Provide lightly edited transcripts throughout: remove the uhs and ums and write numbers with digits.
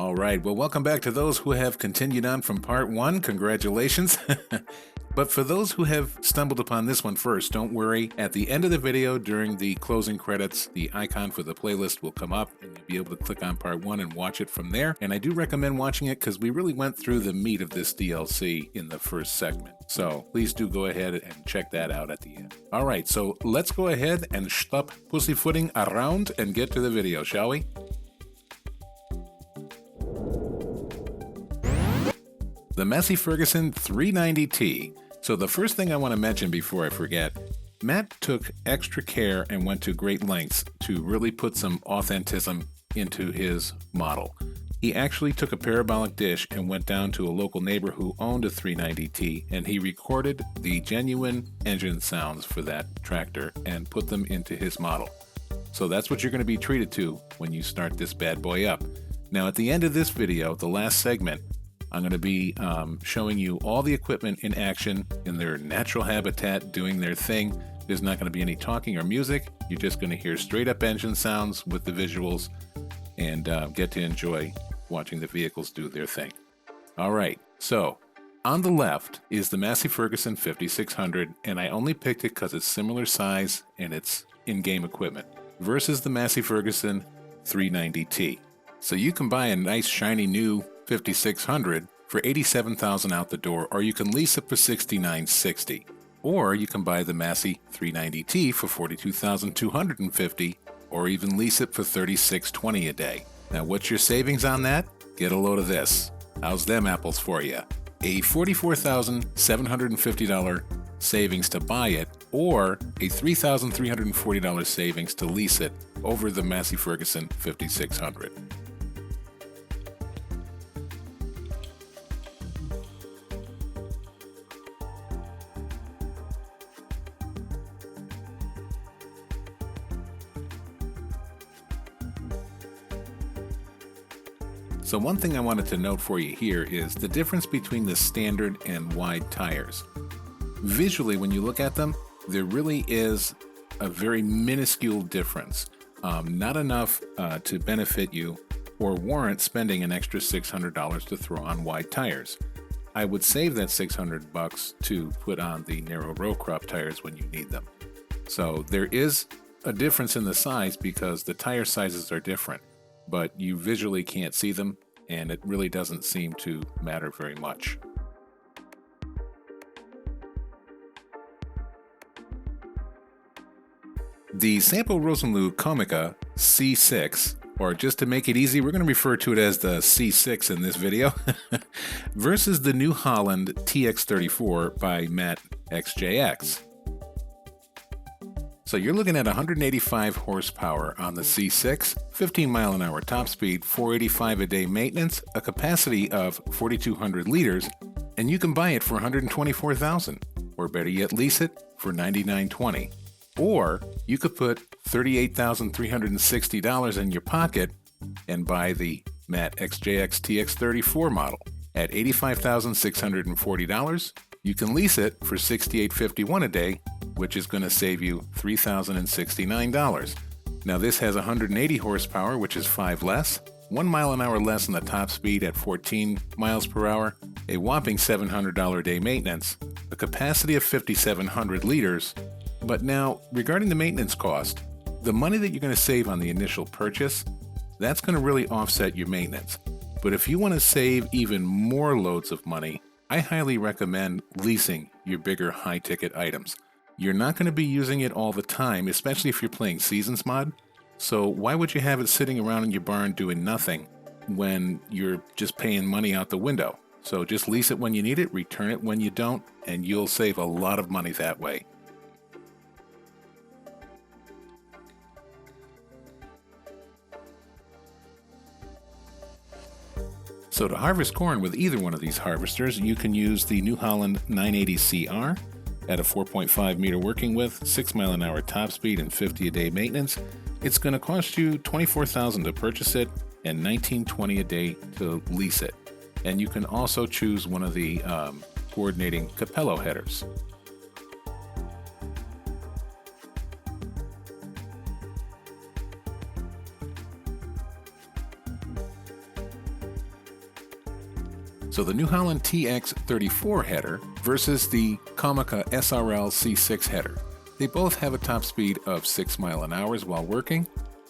All right, well, welcome back to those who have continued on from part one. Congratulations. But for those who have stumbled upon this one first, don't worry. At the end of the video, during the closing credits, the icon for the playlist will come up and you'll be able to click on part one and watch it from there. And I do recommend watching it because we really went through the meat of this DLC in the first segment. So please do go ahead and check that out at the end. All right, so let's go ahead and stop pussyfooting around and get to the video, shall we? The Massey Ferguson 390T. So the first thing I want to mention before I forget, Matt took extra care and went to great lengths to really put some authenticism into his model. He actually took a parabolic dish and went down to a local neighbor who owned a 390T, and he recorded the genuine engine sounds for that tractor and put them into his model. So that's what you're going to be treated to when you start this bad boy up. Now at the end of this video, the last segment, I'm going to be showing you all the equipment in action in their natural habitat doing their thing. There's not going to be any talking or music. You're just going to hear straight up engine sounds with the visuals and get to enjoy watching the vehicles do their thing. All right, so on the left is the Massey Ferguson 5600, and I only picked it because it's similar size and it's in-game equipment, versus the Massey Ferguson 390T. So you can buy a nice shiny new 5600 for $87,000 out the door, or you can lease it for $69,660, or you can buy the Massey 390T for $42,250, or even lease it for $36,20 a day. Now, what's your savings on that? Get a load of this. How's them apples for you? A $44,750 savings to buy it, or a $3,340 savings to lease it over the Massey Ferguson 5600. So one thing I wanted to note for you here is the difference between the standard and wide tires. Visually, when you look at them, there really is a very minuscule difference. Not enough to benefit you or warrant spending an extra $600 to throw on wide tires. I would save that $600 to put on the narrow row crop tires when you need them. So there is a difference in the size because the tire sizes are different, but you visually can't see them, and it really doesn't seem to matter very much. The Sampo Rosenlu Comica C6, or just to make it easy, we're going to refer to it as the C6 in this video, versus the New Holland TX34 by Mattxjs. So you're looking at 185 horsepower on the C6, 15 mile an hour top speed, 485 a day maintenance, a capacity of 4,200 liters, and you can buy it for $124,000, or better yet, lease it for $99,200. Or you could put $38,360 in your pocket and buy the Mattxjs TX34 model at $85,640. You can lease it for $68.51 a day, which is going to save you $3,069. Now this has 180 horsepower, which is 5 less, 1 mile an hour less on the top speed at 14 miles per hour, a whopping $700 a day maintenance, a capacity of 5,700 liters. But now, regarding the maintenance cost, the money that you're going to save on the initial purchase, that's going to really offset your maintenance. But if you want to save even more loads of money, I highly recommend leasing your bigger high-ticket items. You're not going to be using it all the time, especially if you're playing Seasons Mod, so why would you have it sitting around in your barn doing nothing when you're just paying money out the window? So just lease it when you need it, return it when you don't, and you'll save a lot of money that way. So to harvest corn with either one of these harvesters, you can use the New Holland 980CR at a 4.5 meter working width, 6 mile an hour top speed, and 50 a day maintenance. It's going to cost you $24,000 to purchase it and $19.20 a day to lease it. And you can also choose one of the coordinating Capello headers. So the New Holland TX34 header versus the Comica SRL C6 header. They both have a top speed of 6 miles an hour while working,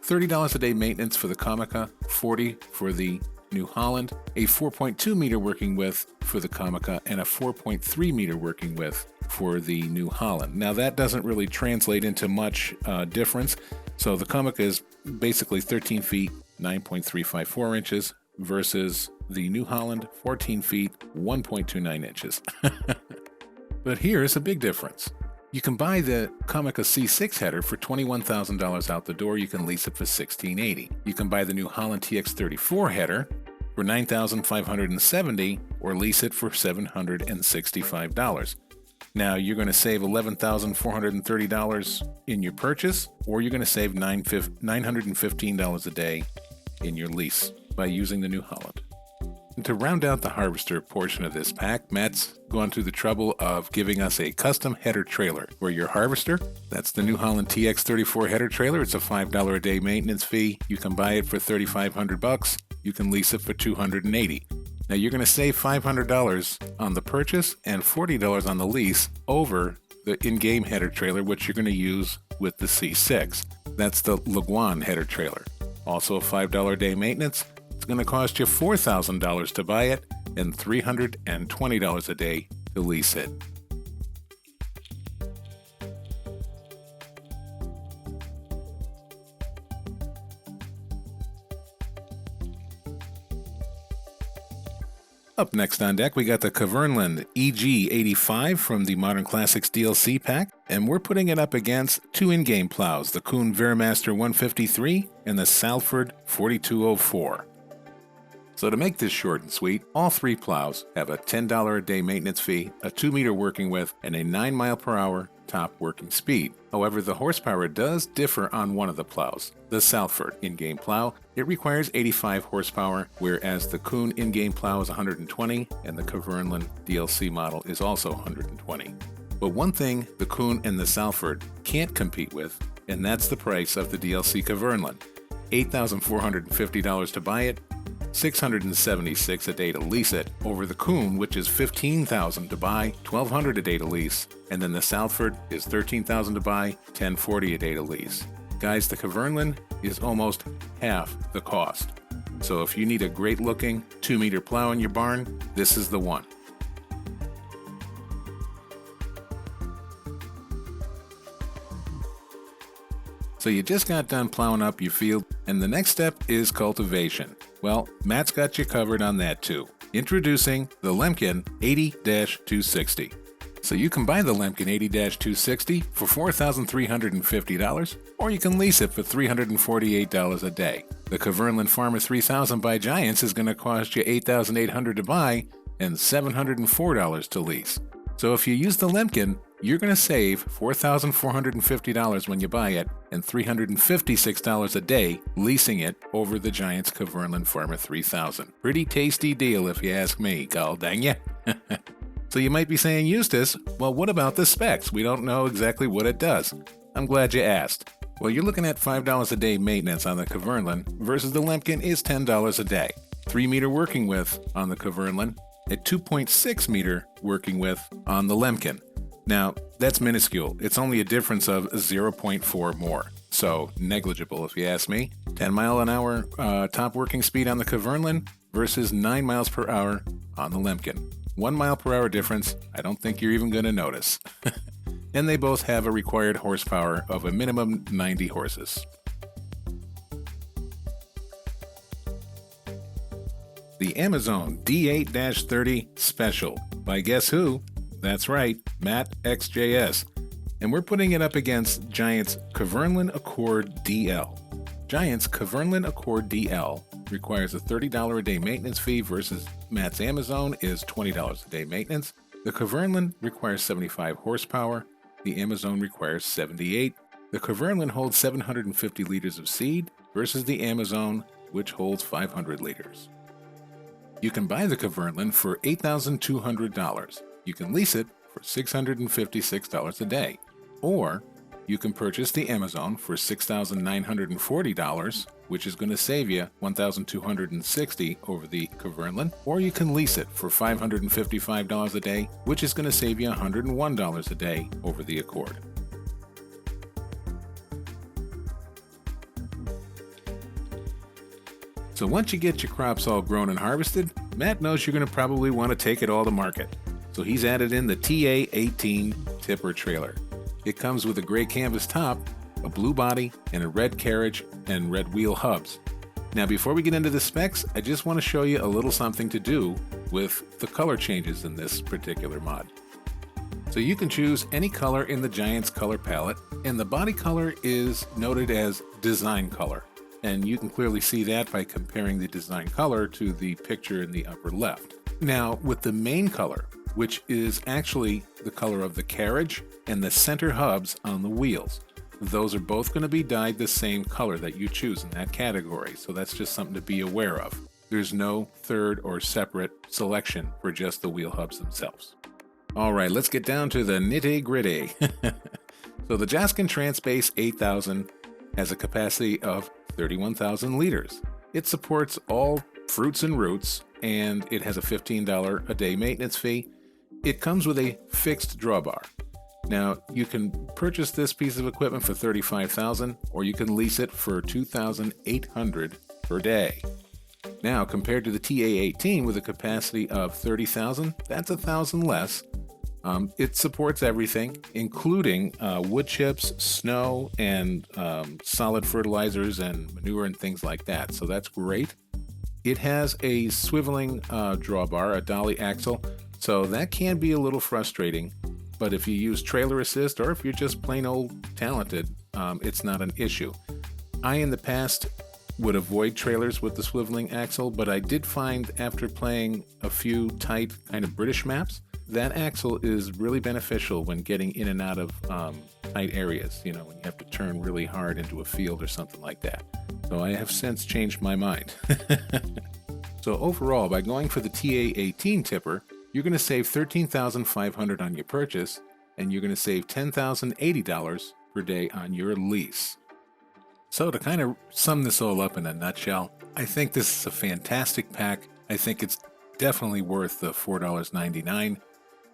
$30 a day maintenance for the Comica, $40 for the New Holland, a 4.2 meter working width for the Comica, and a 4.3 meter working width for the New Holland. Now that doesn't really translate into much difference. So the Comica is basically 13 feet, 9.354 inches versus the New Holland, 14 feet, 1.29 inches. But here's a big difference. You can buy the Comica C6 header for $21,000 out the door. You can lease it for $1,680. You can buy the New Holland TX34 header for $9,570 or lease it for $765. Now you're going to save $11,430 in your purchase, or you're going to save $915 a day in your lease by using the New Holland. And to round out the harvester portion of this pack, Matt's gone through the trouble of giving us a custom header trailer for your harvester. That's the New Holland TX34 header trailer. It's a $5 a day maintenance fee. You can buy it for $3,500. You can lease it for $280. Now you're going to save $500 on the purchase and $40 on the lease over the in-game header trailer, which you're going to use with the C6. That's the Leguan header trailer. Also a $5 a day maintenance. It's going to cost you $4,000 to buy it and $320 a day to lease it. Up next on deck, we got the Kverneland EG85 from the Modern Classics DLC pack, and we're putting it up against two in-game plows, the Kuhn Vermaster 153 and the Salford 4204. So to make this short and sweet, all three plows have a $10 a day maintenance fee, a 2 meter working width, and a 9 mile per hour top working speed. However, the horsepower does differ on one of the plows. The Salford in-game plow, it requires 85 horsepower, whereas the Kuhn in-game plow is 120, and the Kverneland DLC model is also 120. But one thing the Kuhn and the Salford can't compete with, and that's the price of the DLC Kverneland. $8,450 to buy it, $676 a day to lease it, over the Kuhn, which is $15,000 to buy, $1,200 a day to lease, and then the Salford is $13,000 to buy, $1,040 a day to lease. Guys, the Kverneland is almost half the cost. So if you need a great looking 2 meter plow in your barn, this is the one. So you just got done plowing up your field, and the next step is cultivation. Well, Matt's got you covered on that too. Introducing the Lemken 80-260. So you can buy the Lemken 80-260 for $4,350, or you can lease it for $348 a day. The Kverneland Farmer 3000 by Giants is going to cost you $8,800 to buy and $704 to lease. So if you use the Lemken, you're going to save $4,450 when you buy it and $356 a day leasing it over the Giants Kverneland Farmer 3000. Pretty tasty deal if you ask me, gol dang ya. So you might be saying, Eustace, well, what about the specs? We don't know exactly what it does. I'm glad you asked. Well, you're looking at $5 a day maintenance on the Kverneland versus the Lemken is $10 a day. 3 meter working width on the Kverneland, a 2.6 meter working width on the Lemken. Now, that's minuscule. It's only a difference of 0.4 more. So, negligible if you ask me. 10 mile an hour top working speed on the Kverneland versus 9 miles per hour on the Lemken. 1 mile per hour difference, I don't think you're even going to notice. And they both have a required horsepower of a minimum 90 horses. The Amazon D8-30 Special by guess who? That's right, Mattxjs. And we're putting it up against Giant's Kverneland Accord DL. Giant's Kverneland Accord DL requires a $30 a day maintenance fee versus Matt's Amazon is $20 a day maintenance. The Kverneland requires 75 horsepower. The Amazon requires 78. The Kverneland holds 750 liters of seed versus the Amazon, which holds 500 liters. You can buy the Kverneland for $8,200. You can lease it for $656 a day. Or You can purchase the Amazon for $6,940, which is going to save you $1,260 over the Kverneland, or you can lease it for $555 a day, which is going to save you $101 a day over the Accord. So once you get your crops all grown and harvested, Matt knows you're going to probably want to take it all to market. So he's added in the TA18 tipper trailer. It comes with a gray canvas top, a blue body, and a red carriage and red wheel hubs. Now before we get into the specs, I just want to show you a little something to do with the color changes in this particular mod. So you can choose any color in the Giants color palette, and the body color is noted as design color. And you can clearly see that by comparing the design color to the picture in the upper left. Now with the main color, which is actually the color of the carriage and the center hubs on the wheels, those are both going to be dyed the same color that you choose in that category, so that's just something to be aware of. There's no third or separate selection for just the wheel hubs themselves. Alright, let's get down to the nitty-gritty. So the Joskin Transpace 8000 has a capacity of 31,000 liters. It supports all fruits and roots, and it has a $15 a day maintenance fee. It comes with a fixed drawbar. Now, you can purchase this piece of equipment for $35,000, or you can lease it for $2,800 per day. Now, compared to the TA18 with a capacity of 30,000, that's 1,000 less. It supports everything, including wood chips, snow, and solid fertilizers and manure and things like that. So that's great. It has a swiveling drawbar, a dolly axle, so that can be a little frustrating. But if you use trailer assist, or if you're just plain old talented, it's not an issue. I, in the past, would avoid trailers with the swiveling axle, but I did find after playing a few tight kind of British maps, that axle is really beneficial when getting in and out of tight areas, you know, when you have to turn really hard into a field or something like that. So I have since changed my mind. So overall, by going for the TA18 tipper, you're going to save $13,500 on your purchase, and you're going to save $10,080 per day on your lease. So to kind of sum this all up in a nutshell, I think this is a fantastic pack. I think it's definitely worth the $4.99.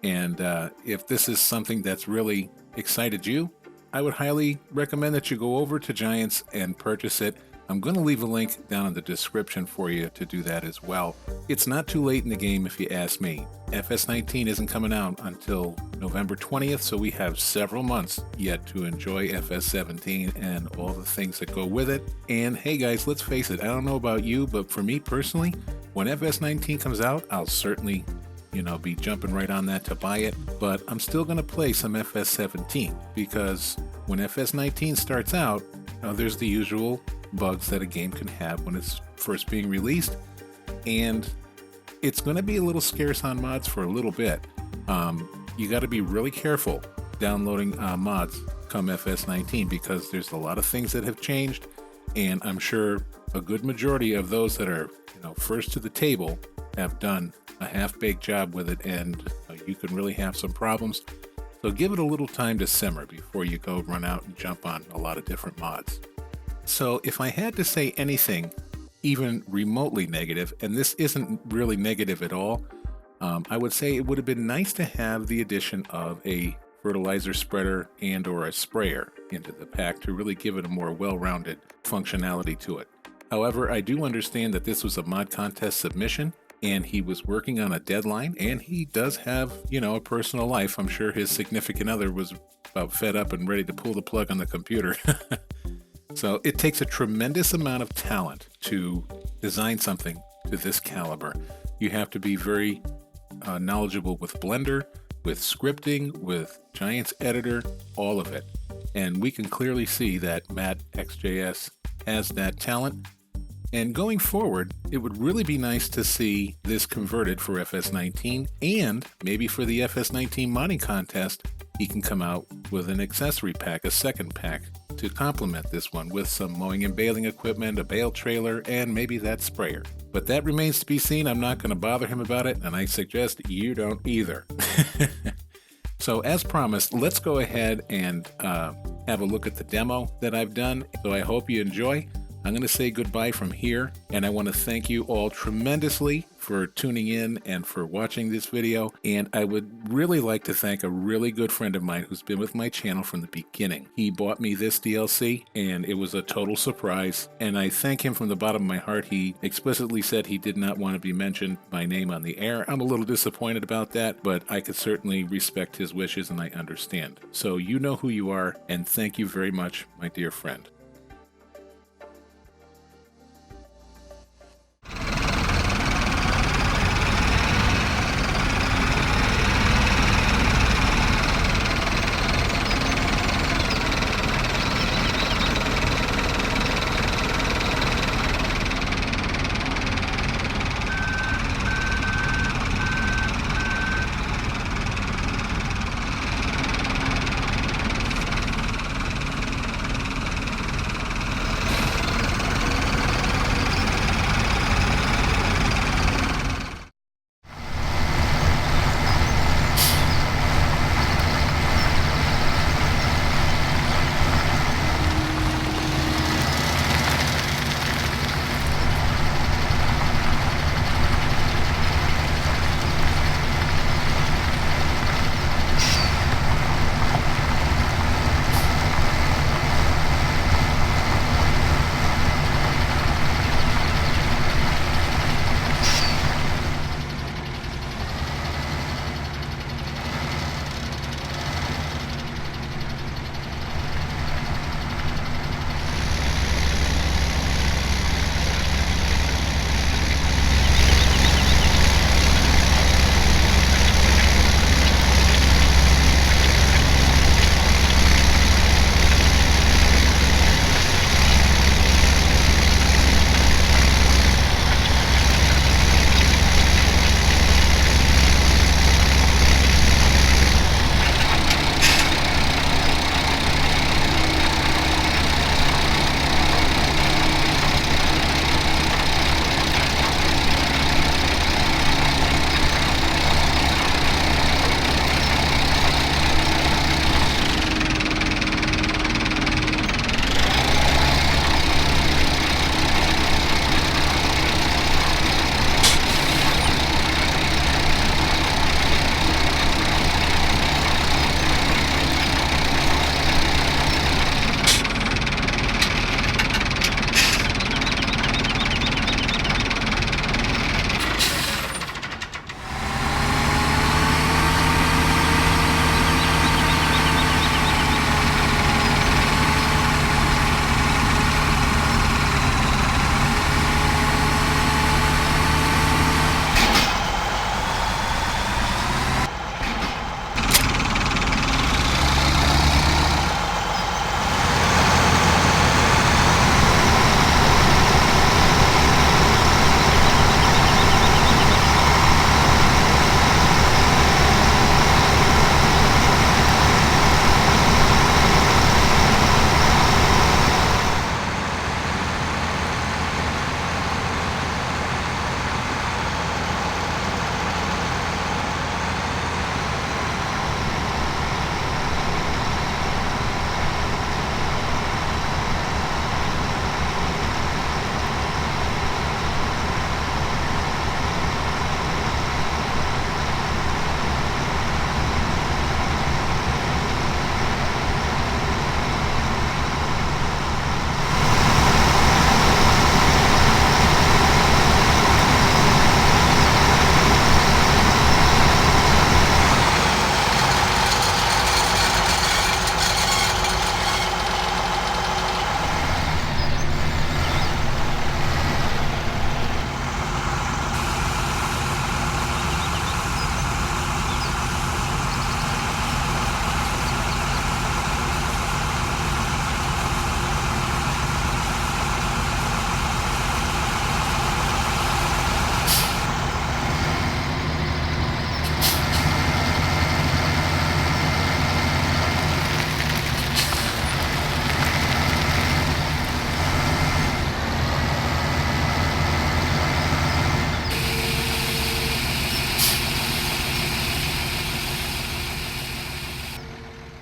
And if this is something that's really excited you, I would highly recommend that you go over to Giants and purchase it. I'm going to leave a link down in the description for you to do that as well. It's not too late in the game if you ask me. FS19 isn't coming out until November 20th, so we have several months yet to enjoy FS17 and all the things that go with it. And hey guys, let's face it, I don't know about you, but for me personally, when FS19 comes out, I'll certainly be jumping right on that to buy it, but I'm still going to play some FS17 because when FS19 starts out, there's the usual bugs that a game can have when it's first being released, and it's going to be a little scarce on mods for a little bit. You got to be really careful downloading mods come FS19 because there's a lot of things that have changed, and I'm sure a good majority of those that are first to the table have done a half-baked job with it, and you can really have some problems. So give it a little time to simmer before you go run out and jump on a lot of different mods. So if I had to say anything even remotely negative, and this isn't really negative at all, I would say it would have been nice to have the addition of a fertilizer spreader and or a sprayer into the pack to really give it a more well-rounded functionality to it. However, I do understand that this was a mod contest submission, and he was working on a deadline, and he does have, a personal life. I'm sure his significant other was about fed up and ready to pull the plug on the computer. So it takes a tremendous amount of talent to design something to this caliber. You have to be very knowledgeable with Blender, with scripting, with Giants Editor, all of it. And we can clearly see that Mattxjs has that talent. And going forward, it would really be nice to see this converted for FS19, and maybe for the FS19 modding contest, he can come out with an accessory pack, a second pack, to complement this one with some mowing and baling equipment, a bale trailer, and maybe that sprayer. But that remains to be seen. I'm not going to bother him about it, and I suggest you don't either. So as promised, let's go ahead and have a look at the demo that I've done. So I hope you enjoy. I'm going to say goodbye from here, and I want to thank you all tremendously for tuning in and for watching this video. And I would really like to thank a really good friend of mine who's been with my channel from the beginning. He bought me this DLC, and it was a total surprise. And I thank him from the bottom of my heart. He explicitly said he did not want to be mentioned by name on the air. I'm a little disappointed about that, but I could certainly respect his wishes, and I understand. So you know who you are, and thank you very much, my dear friend.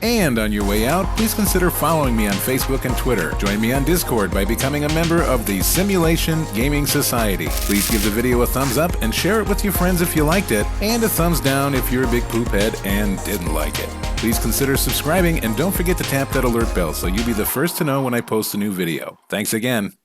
And on your way out, please consider following me on Facebook and Twitter. Join me on Discord by becoming a member of the Simulation Gaming Society. Please give the video a thumbs up and share it with your friends if you liked it, and a thumbs down if you're a big poop head and didn't like it. Please consider subscribing and don't forget to tap that alert bell so you'll be the first to know when I post a new video. Thanks again.